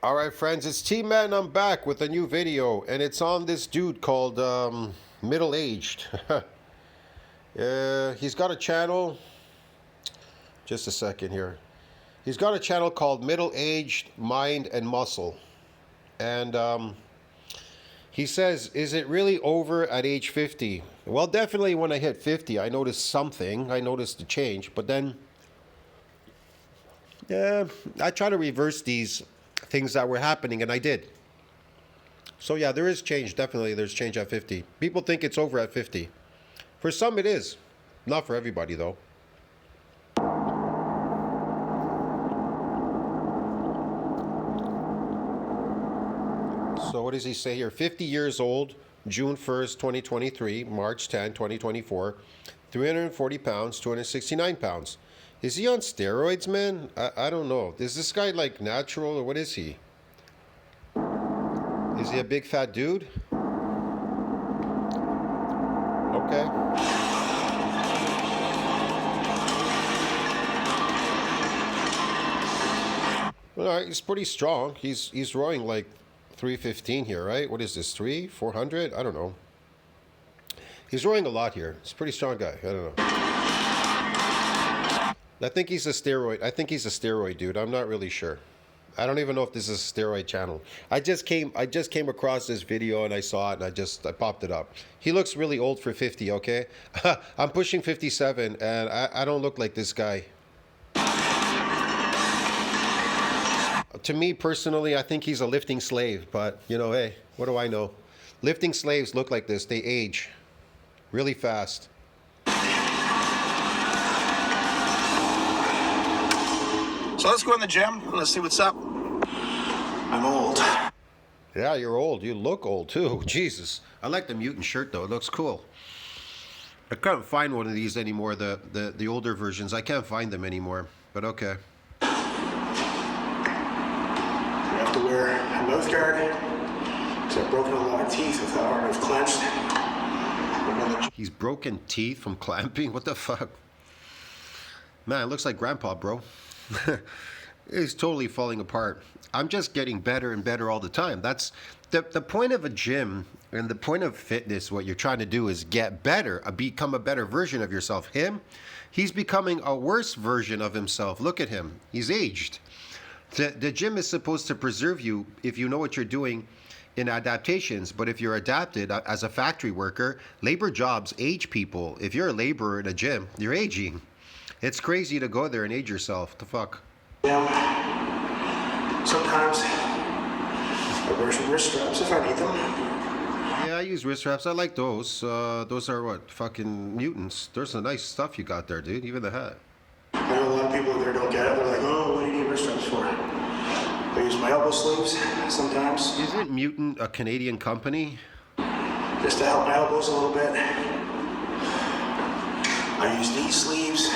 Alright friends, it's T-Man. I'm back with a new video, and it's on this dude called Middle Aged. He's got a channel. Just a second here. He's got a channel called Middle Aged Mind and Muscle. And he says, is it really over at age 50? Well, definitely when I hit 50, I noticed something. I noticed a change. But then, I try to reverse these things that were happening, and I did. So yeah, there is change. Definitely there's change at 50. People think it's over at 50. For some it is. Not for everybody though. So what does he say here? 50 years old, June 1st, 2023, March 10, 2024, 340 pounds, 269 pounds. Is he on steroids, man? I don't know. Is this guy like natural, or what is he? Is he a big fat dude? Okay. All right, he's pretty strong. He's rowing like 315 here, right? What is this, 400? I don't know. He's rowing a lot here. He's a pretty strong guy. I don't know. I think he's a steroid. I think he's a steroid dude. I'm not really sure. I don't even know if this is a steroid channel. I just came across this video and I saw it and I popped it up. He looks really old for 50, okay? I'm pushing 57 and I don't look like this guy. To me personally, I think he's a lifting slave, but you know, hey, what do I know? Lifting slaves look like this. They age really fast. So let's go in the gym and let's see what's up. I'm old. Yeah, you're old. You look old too. Jesus. I like the mutant shirt though. It looks cool. I can't find one of these anymore. The older versions. I can't find them anymore. But okay. You have to wear a mouth guard because I've broken a lot of teeth with how hard I've clenched. He's broken teeth from clamping? What the fuck? Man, it looks like grandpa, bro. He's totally falling apart. I'm just getting better and better all the time. That's the point of a gym and the point of fitness. What you're trying to do is get better, become a better version of yourself. He's becoming a worse version of himself. Look at him. He's aged. The gym is supposed to preserve you if you know what you're doing in adaptations, but if you're adapted as a factory worker, labor jobs age people. If you're a laborer in a gym, you're aging. It's crazy to go there and age yourself. What the fuck? Yeah. Sometimes I wear some wrist straps if I need them. Yeah, I use wrist straps. I like those. Those are what? Fucking mutants. There's some nice stuff you got there, dude. Even the hat. I know a lot of people out there don't get it. They're like, oh, what do you need wrist straps for? I use my elbow sleeves sometimes. Isn't Mutant a Canadian company? Just to help my elbows a little bit. I use knee sleeves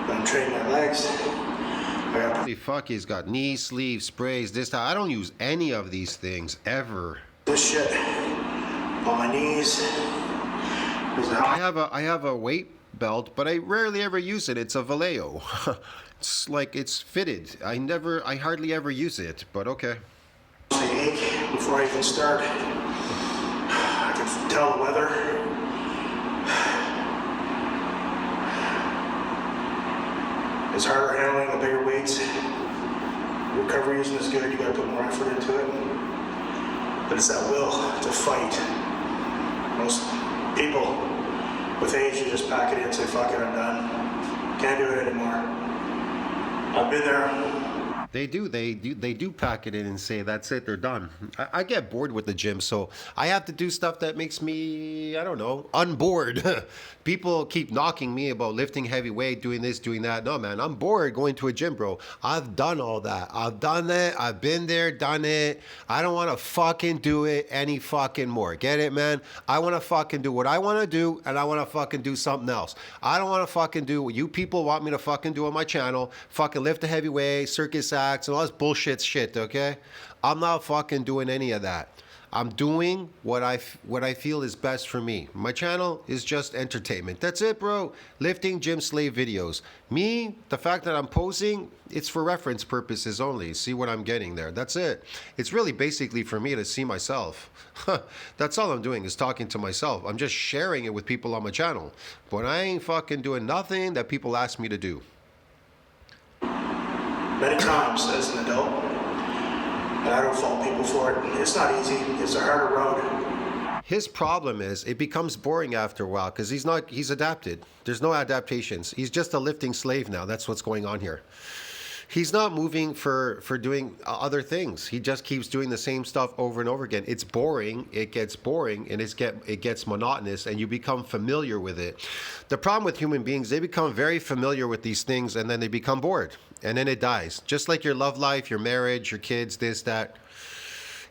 when I'm training my legs. Holy fuck, he's got knee sleeves, sprays, this, that. I don't use any of these things, ever. This shit on my knees. I have a weight belt, but I rarely ever use it. It's a Vallejo. It's like it's fitted. I hardly ever use it, but okay. I ache before I even start. I can tell the weather. It's harder handling the bigger weights. Recovery isn't as good. You gotta put more effort into it. But it's that will to fight. Most people with age, you just pack it in and say, fuck it, I'm done. Can't do it anymore. I've been there. They do pack it in and say, that's it, they're done. I get bored with the gym, so I have to do stuff that makes me, I don't know, unbored. People keep knocking me about lifting heavy weight, doing this, doing that. No, man, I'm bored going to a gym, bro. I've done all that. I've done it. I've been there, done it. I don't want to fucking do it any fucking more. Get it, man? I want to fucking do what I want to do, and I want to fucking do something else. I don't want to fucking do what you people want me to fucking do on my channel. Fucking lift a heavy weight, circus acts, and all this bullshit shit, okay? I'm not fucking doing any of that. I'm doing what I feel is best for me. My channel is just entertainment. That's it, bro. Lifting gym slave videos. Me, the fact that I'm posing, it's for reference purposes only. See what I'm getting there. That's it. It's really basically for me to see myself. That's all I'm doing is talking to myself. I'm just sharing it with people on my channel. But I ain't fucking doing nothing that people ask me to do. Many times as an adult, and I don't fault people for it. It's not easy. It's a harder road. His problem is it becomes boring after a while because he's adapted. There's no adaptations. He's just a lifting slave now. That's what's going on here. He's not moving for doing other things. He just keeps doing the same stuff over and over again. It's boring. It gets boring and it gets monotonous and you become familiar with it. The problem with human beings, they become very familiar with these things and then they become bored and then it dies. Just like your love life, your marriage, your kids, this, that.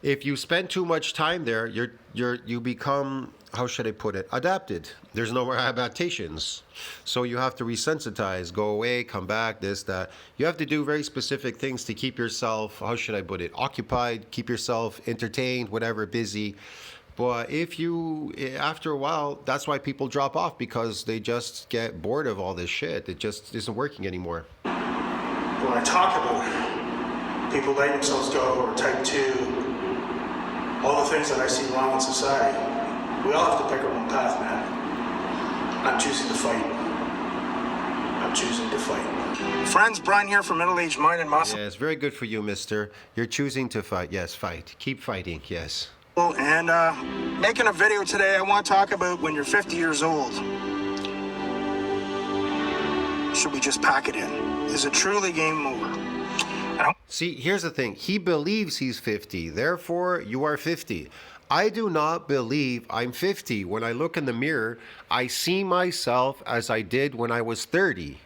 If you spend too much time there, you become, how should I put it, adapted. There's no more adaptations. So you have to resensitize, go away, come back, this, that. You have to do very specific things to keep yourself, how should I put it, occupied, keep yourself entertained, whatever, busy. But if you, after a while, that's why people drop off because they just get bored of all this shit. It just isn't working anymore. When I talk about people letting themselves go or type 2, all the things that I see wrong in society, we all have to pick our own path, man. I'm choosing to fight. I'm choosing to fight. Friends, Brian here from Middle Age Mind and Muscle. Yes, very good for you, mister. You're choosing to fight. Yes, fight. Keep fighting, yes. And making a video today, I want to talk about when you're 50 years old. Should we just pack it in? Is it truly game over? See, here's the thing. He believes he's 50. Therefore, you are 50. I do not believe I'm 50. When I look in the mirror, I see myself as I did when I was 30.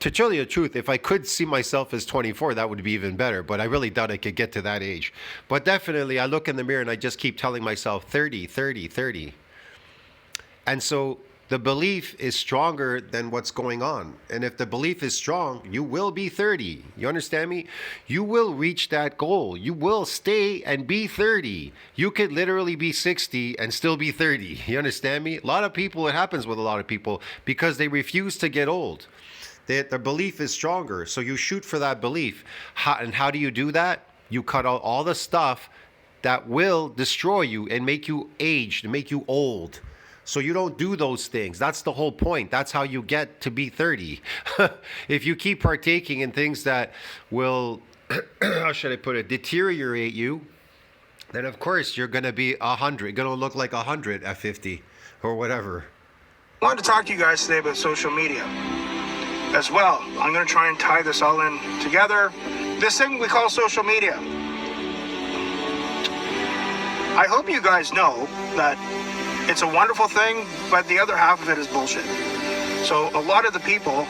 To tell you the truth, if I could see myself as 24, that would be even better. But I really doubt I could get to that age. But definitely, I look in the mirror and I just keep telling myself 30, 30, 30. And so the belief is stronger than what's going on. And if the belief is strong, you will be 30. You understand me? You will reach that goal. You will stay and be 30. You could literally be 60 and still be 30. You understand me? A lot of people, it happens with a lot of people because they refuse to get old. Their belief is stronger. So you shoot for that belief. And how do you do that? You cut out all the stuff that will destroy you and make you aged, make you old. So you don't do those things. That's the whole point. That's how you get to be 30. If you keep partaking in things that will, how should I put it, deteriorate you, then of course you're going to be 100. You're going to look like 100 at 50 or whatever. I wanted to talk to you guys today about social media as well. I'm going to try and tie this all in together. This thing we call social media. I hope you guys know that it's a wonderful thing, but the other half of it is bullshit. So a lot of the people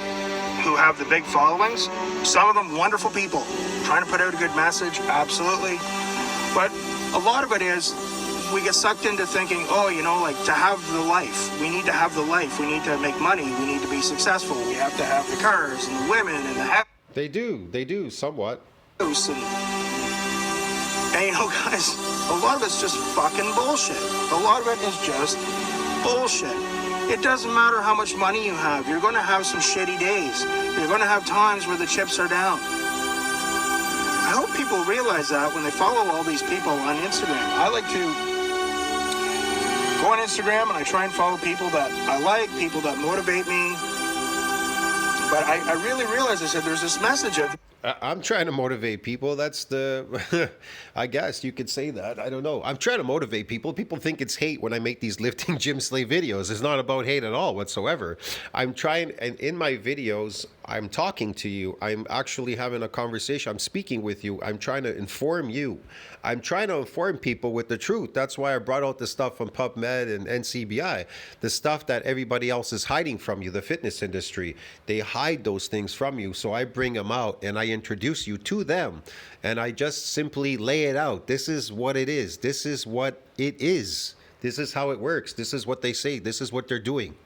who have the big followings, some of them wonderful people, trying to put out a good message, absolutely. But a lot of it is we get sucked into thinking, oh, you know, like to have the life, we need to have the life, we need to make money, we need to be successful, we have to have the cars and the women and the house. They do, somewhat. And you know, guys, a lot of it's just fucking bullshit. A lot of it is just bullshit. It doesn't matter how much money you have. You're going to have some shitty days. You're going to have times where the chips are down. I hope people realize that when they follow all these people on Instagram. I like to go on Instagram and I try and follow people that I like, people that motivate me. But I really realized, I said, there's this message of... I'm trying to motivate people. That's the, I guess you could say that. I don't know. I'm trying to motivate people. People think it's hate when I make these lifting gym slave videos. It's not about hate at all whatsoever. I'm trying, and in my videos, I'm talking to you. I'm actually having a conversation. I'm speaking with you. I'm trying to inform you. I'm trying to inform people with the truth. That's why I brought out the stuff from PubMed and NCBI, the stuff that everybody else is hiding from you, the fitness industry. They hide those things from you. So I bring them out and I introduce you to them. And I just simply lay it out. This is what it is. This is what it is. This is how it works. This is what they say. This is what they're doing.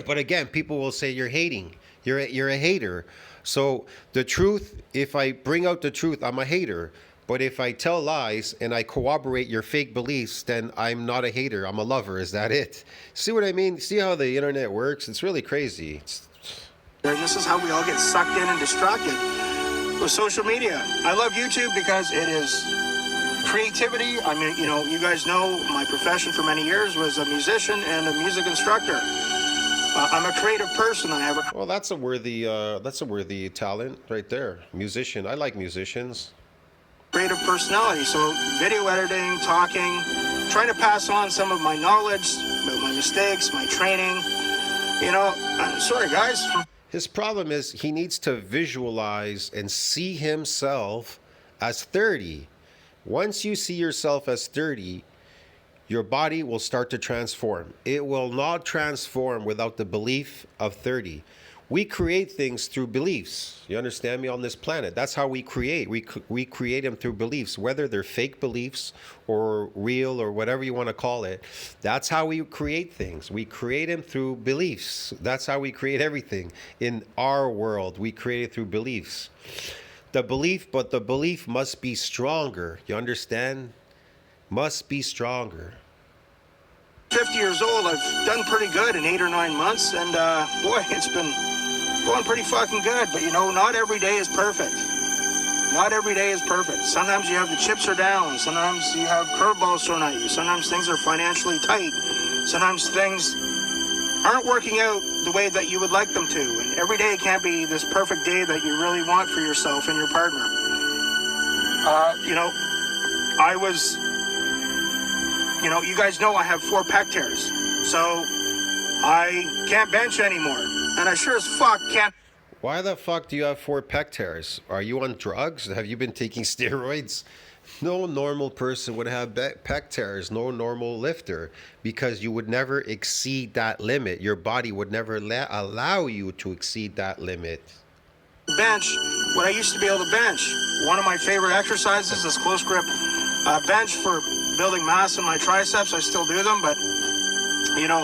But again, people will say you're hating. You're a hater. So the truth, if I bring out the truth, I'm a hater. But if I tell lies and I corroborate your fake beliefs, then I'm not a hater. I'm a lover. Is that it? See what I mean? See how the internet works? It's really crazy. This is how we all get sucked in and distracted with social media. I love YouTube because it is creativity. I mean, you know, you guys know my profession for many years was a musician and a music instructor. I'm a creative person. I have a Well, that's a worthy talent right there. Musician. I like musicians. creative personality. So video editing, talking, trying to pass on some of my knowledge, my mistakes, my training. You know, I'm sorry, guys. His problem is he needs to visualize and see himself as 30. Once you see yourself as 30, your body will start to transform. It will not transform without the belief of 30. We create things through beliefs. You understand me? On this planet, that's how we create. We create them through beliefs, whether they're fake beliefs or real or whatever you want to call it. That's how we create things. We create them through beliefs. That's how we create everything in our world. We create it through beliefs. But the belief must be stronger. You understand? Must be stronger. 50 years old. I've done pretty good in 8 or 9 months, and boy, it's been going pretty fucking good. But you know, not every day is perfect. Not every day is perfect. Sometimes you have the chips are down. Sometimes you have curveballs thrown at you. Sometimes things are financially tight. Sometimes things aren't working out the way that you would like them to. And every day can't be this perfect day that you really want for yourself and your partner. You know, you know, you guys know I have 4 pec tears, so I can't bench anymore, and I sure as fuck can't. Why the fuck do you have 4 pec tears? Are you on drugs? Have you been taking steroids? No normal person would have pec tears, no normal lifter, because you would never exceed that limit. Your body would never allow you to exceed that limit. Bench what I used to be able to bench. One of my favorite exercises is close grip bench for building mass in my triceps. I still do them, but you know,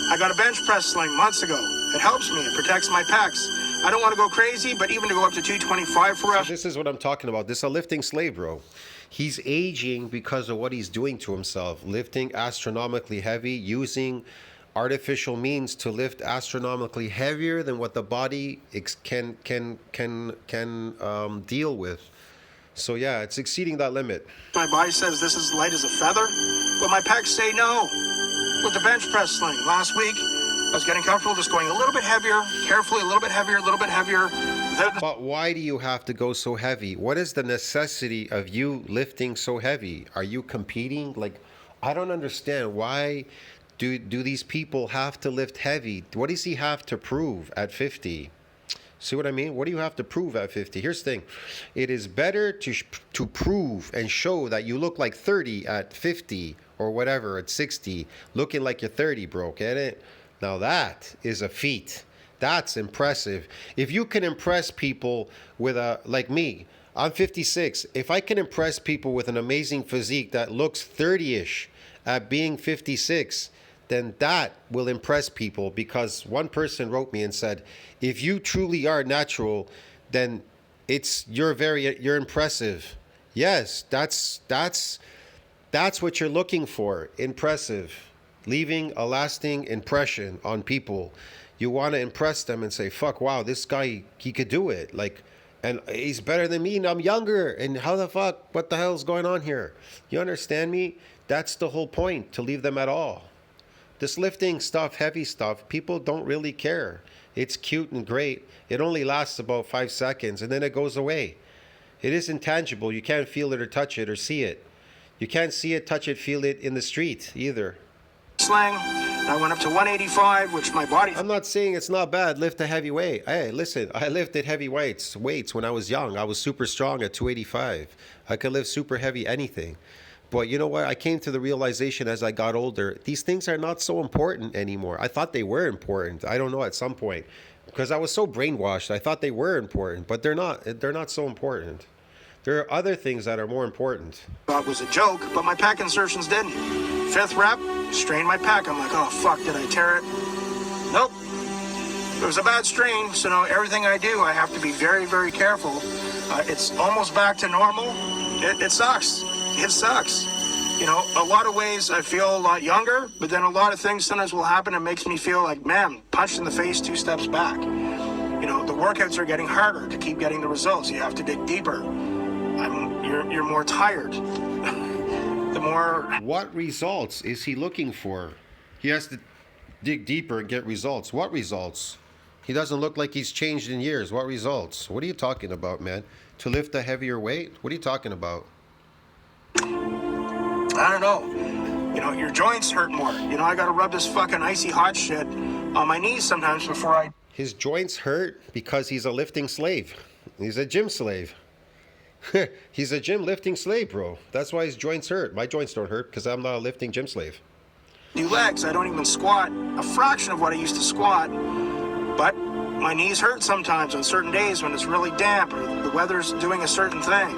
I got a bench press sling months ago. It helps me. It protects my pecs. I don't want to go crazy, but even to go up to 225 for us. This is what I'm talking about. This is a lifting slave, bro. He's aging because of what he's doing to himself, lifting astronomically heavy, using artificial means to lift astronomically heavier than what the body can deal with. So yeah, it's exceeding that limit. My body says this is light as a feather, but my pecs say no. With the bench press sling last week, I was getting comfortable just going a little bit heavier, carefully, a little bit heavier, a little bit heavier. But why do you have to go so heavy? What is the necessity of you lifting so heavy? Are you competing? Like, I don't understand. Why do these people have to lift heavy? What does he have to prove at 50? See what I mean? What do you have to prove at 50? Here's the thing. It is better to prove and show that you look like 30 at 50 or whatever at 60, looking like you're 30, bro. Get it? Now that is a feat. That's impressive. If you can impress people with like me, I'm 56. If I can impress people with an amazing physique that looks 30-ish at being 56, then that will impress people, because one person wrote me and said, if you truly are natural, then you're impressive. Yes, that's what you're looking for. Impressive. Leaving a lasting impression on people. You want to impress them and say, fuck, wow, this guy, he could do it. Like, and he's better than me and I'm younger. And how the fuck, what the hell's going on here? You understand me? That's the whole point, to leave them at all. This lifting stuff, heavy stuff, people don't really care. It's cute and great. It only lasts about 5 seconds and then it goes away. It is intangible. You can't feel it or touch it or see it. You can't see it, touch it, feel it in the street either. Slang. I went up to 185, which my body... I'm not saying it's not bad. Lift a heavy weight. Hey, listen, I lifted heavy weights when I was young. I was super strong at 285. I could lift super heavy anything. But you know what? I came to the realization as I got older, these things are not so important anymore. I thought they were important. I don't know, at some point. Because I was so brainwashed. I thought they were important, but they're not. They're not so important. There are other things that are more important. Thought was a joke, but my pack insertions didn't. 5th rep, strained my pack. I'm like, oh fuck, did I tear it? Nope. It was a bad strain, so now everything I do, I have to be very, very careful. It's almost back to normal. it sucks. It sucks. You know, a lot of ways I feel a lot younger, but then a lot of things sometimes will happen and makes me feel like, man, punched in the face 2 steps back. You know, the workouts are getting harder to keep getting the results. You have to dig deeper. You're more tired. The more... What results is he looking for? He has to dig deeper and get results. What results? He doesn't look like he's changed in years. What results? What are you talking about, man? To lift a heavier weight? What are you talking about? I don't know. You know, your joints hurt more. You know, I gotta rub this fucking icy hot shit on my knees sometimes before I... His joints hurt because he's a lifting slave. He's a gym slave. He's a gym lifting slave, bro. That's why his joints hurt. My joints don't hurt because I'm not a lifting gym slave. New legs. I don't even squat a fraction of what I used to squat. But my knees hurt sometimes on certain days when it's really damp or the weather's doing a certain thing.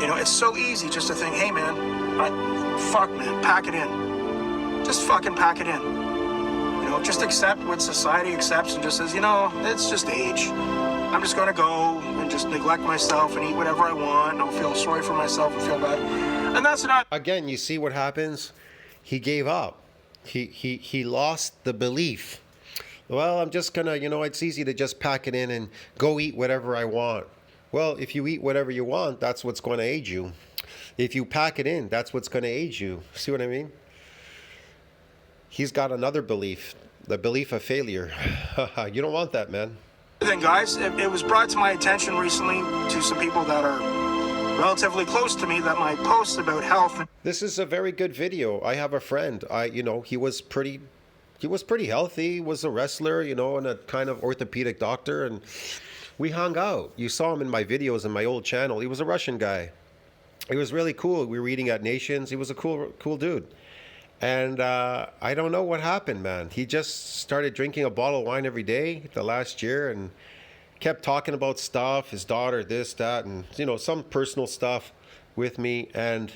You know, it's so easy just to think, hey, man, fuck, man, pack it in. Just fucking pack it in. You know, just accept what society accepts and just says, you know, it's just age. I'm just going to go and just neglect myself and eat whatever I want. And I'll feel sorry for myself and feel bad. And that's not... Again, you see what happens? He gave up. He lost the belief. Well, I'm just going to, you know, it's easy to just pack it in and go eat whatever I want. Well, if you eat whatever you want, that's what's going to aid you. If you pack it in, that's what's going to aid you. See what I mean? He's got another belief, the belief of failure. You don't want that, man. Then, guys, it was brought to my attention recently to some people that are relatively close to me that my posts about health. This is a very good video. I have a friend. He was pretty healthy. He was a wrestler, you know, and a kind of orthopedic doctor, and we hung out. You saw him in my videos in my old channel. He was a Russian guy. He was really cool. We were eating at Nations. He was a cool dude. And I don't know what happened, man. He just started drinking a bottle of wine every day the last year and kept talking about stuff, his daughter, this, that, and, you know, some personal stuff with me. And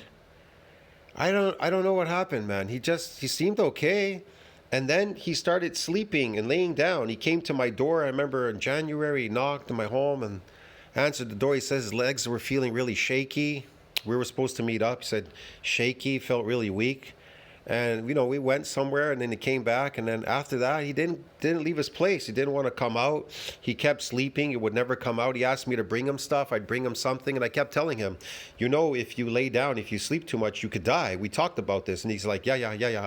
I don't know what happened, man. He seemed okay. And then he started sleeping and laying down. He came to my door. I remember in January, he knocked on my home and answered the door. He says his legs were feeling really shaky. We were supposed to meet up. He said shaky, felt really weak. And, you know, we went somewhere and then he came back. And then after that, he didn't leave his place. He didn't want to come out. He kept sleeping. He would never come out. He asked me to bring him stuff. I'd bring him something. And I kept telling him, you know, if you lay down, if you sleep too much, you could die. We talked about this. And he's like, yeah,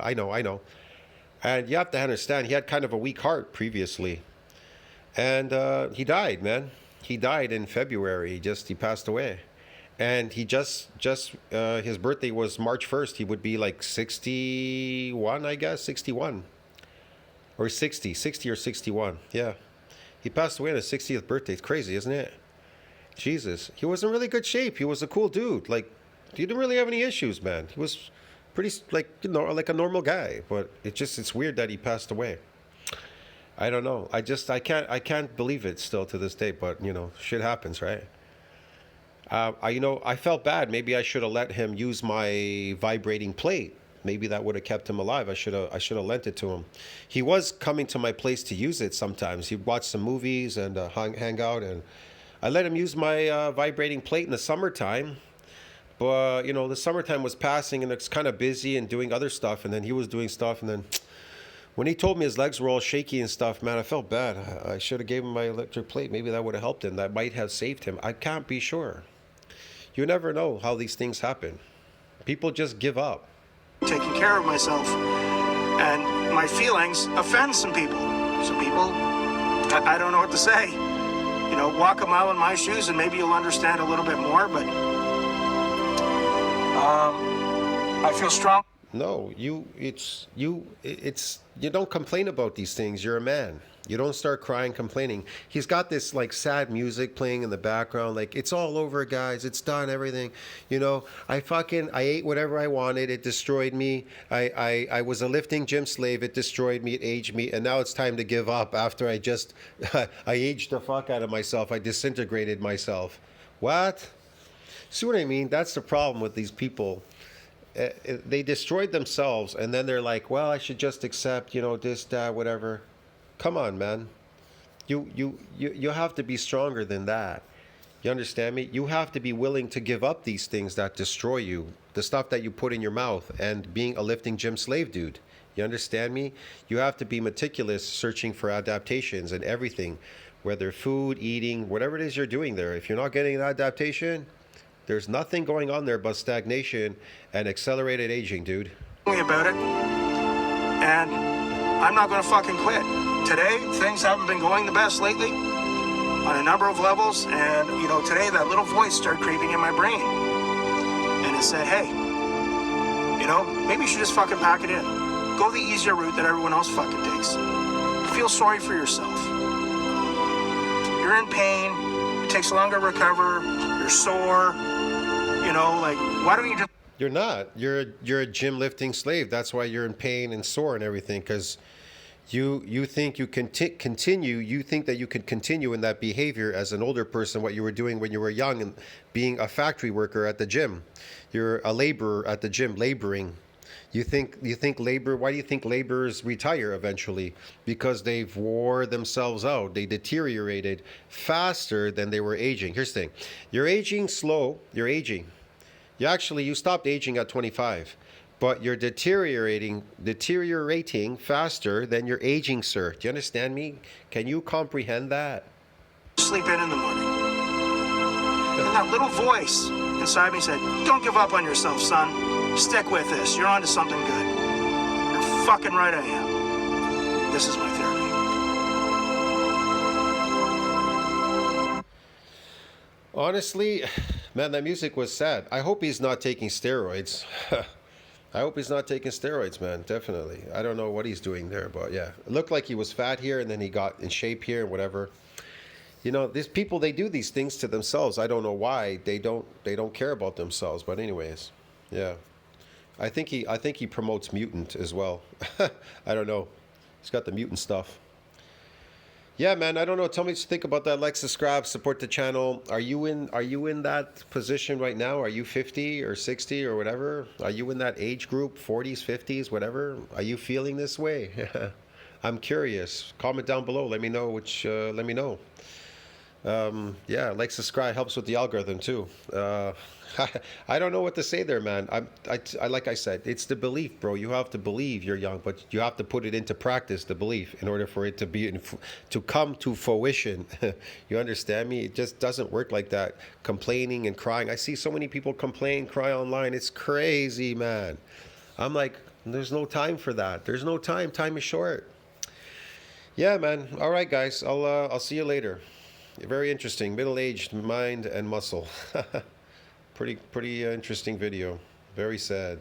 I know. And you have to understand, he had kind of a weak heart previously. And he died, man. He died in February. He passed away. And he just his birthday was March 1st. He would be like 61, I guess, 61. Or 60 or 61, yeah. He passed away on his 60th birthday. It's crazy, isn't it? Jesus. He was in really good shape. He was a cool dude. Like, he didn't really have any issues, man. He was pretty, like, you know, like a normal guy. But it's weird that he passed away. I don't know. I can't believe it still to this day. But, you know, shit happens, right? I felt bad. Maybe I should have let him use my vibrating plate. Maybe that would have kept him alive. I should have lent it to him. He was coming to my place to use it sometimes. He'd watch some movies and hang out, and I let him use my vibrating plate in the summertime. But, you know, the summertime was passing and it's kind of busy and doing other stuff, and then he was doing stuff, and then when he told me his legs were all shaky and stuff, man, I felt bad. I should have gave him my electric plate. Maybe that would have helped him. That might have saved him. I can't be sure. You never know how these things happen. People just give up. Taking care of myself, and my feelings offend some people. Some people, I don't know what to say. You know, walk a mile in my shoes and maybe you'll understand a little bit more, but I feel strong. No, you don't complain about these things. You're a man. You don't start crying, complaining. He's got this like sad music playing in the background, like it's all over, guys. It's done, everything. You know, I ate whatever I wanted. It destroyed me. I was a lifting gym slave. It destroyed me. It aged me, and now it's time to give up. After I aged the fuck out of myself. I disintegrated myself. What? See what I mean? That's the problem with these people. They destroyed themselves, and then they're like, well, I should just accept, you know, this, that, whatever. Come on, man. You have to be stronger than that. You understand me? You have to be willing to give up these things that destroy you, the stuff that you put in your mouth, and being a lifting gym slave, dude. You understand me? You have to be meticulous searching for adaptations and everything, whether food, eating, whatever it is you're doing there. If you're not getting an adaptation, there's nothing going on there but stagnation and accelerated aging, dude. Me about it, and I'm not gonna fucking quit. Today, things haven't been going the best lately on a number of levels, and you know, today that little voice started creeping in my brain, and it said, hey, you know, maybe you should just fucking pack it in. Go the easier route that everyone else fucking takes. Feel sorry for yourself. You're in pain, it takes longer to recover, you're sore, you know, like, why don't you just... You're not. You're a gym lifting slave. That's why you're in pain and sore and everything, because you think you can continue. You think that you can continue in that behavior as an older person, what you were doing when you were young, and being a factory worker at the gym. You're a laborer at the gym, laboring. You think labor. Why do you think laborers retire eventually? Because they've wore themselves out. They deteriorated faster than they were aging. Here's the thing: you're aging slow. You're aging. You stopped aging at 25, but you're deteriorating faster than you're aging, sir. Do you understand me? Can you comprehend that? sleep in the morning? And that little voice inside me said, don't give up on yourself, son. Stick with this. You're onto something good. You're fucking right I am. This is my therapy. Honestly, man, that music was sad. I hope he's not taking steroids. I hope he's not taking steroids, man. Definitely. I don't know what he's doing there, but yeah. It looked like he was fat here and then he got in shape here and whatever. You know, these people, they do these things to themselves. I don't know why. They don't care about themselves, but anyways. Yeah. I think he promotes mutant as well. I don't know. He's got the mutant stuff. Yeah, man, I don't know. Tell me what you think about that. Like, subscribe, support the channel. Are you in that position right now? Are you 50 or 60 or whatever? Are you in that age group, 40s, 50s, whatever? Are you feeling this way? I'm curious. Comment down below. Let me know let me know. Yeah, like, subscribe helps with the algorithm too. I don't know what to say there, man. I like I said, it's the belief, bro. You have to believe you're young, but you have to put it into practice, the belief, in order for it to be to come to fruition. You understand me? It just doesn't work like that. Complaining and crying. I see so many people complain, cry online. It's crazy, man. I'm like, there's no time for that. There's no time. Time is short. Yeah, man. All right, guys. I'll see you later. Very interesting. Middle-aged mind and muscle. Pretty interesting video. Very sad.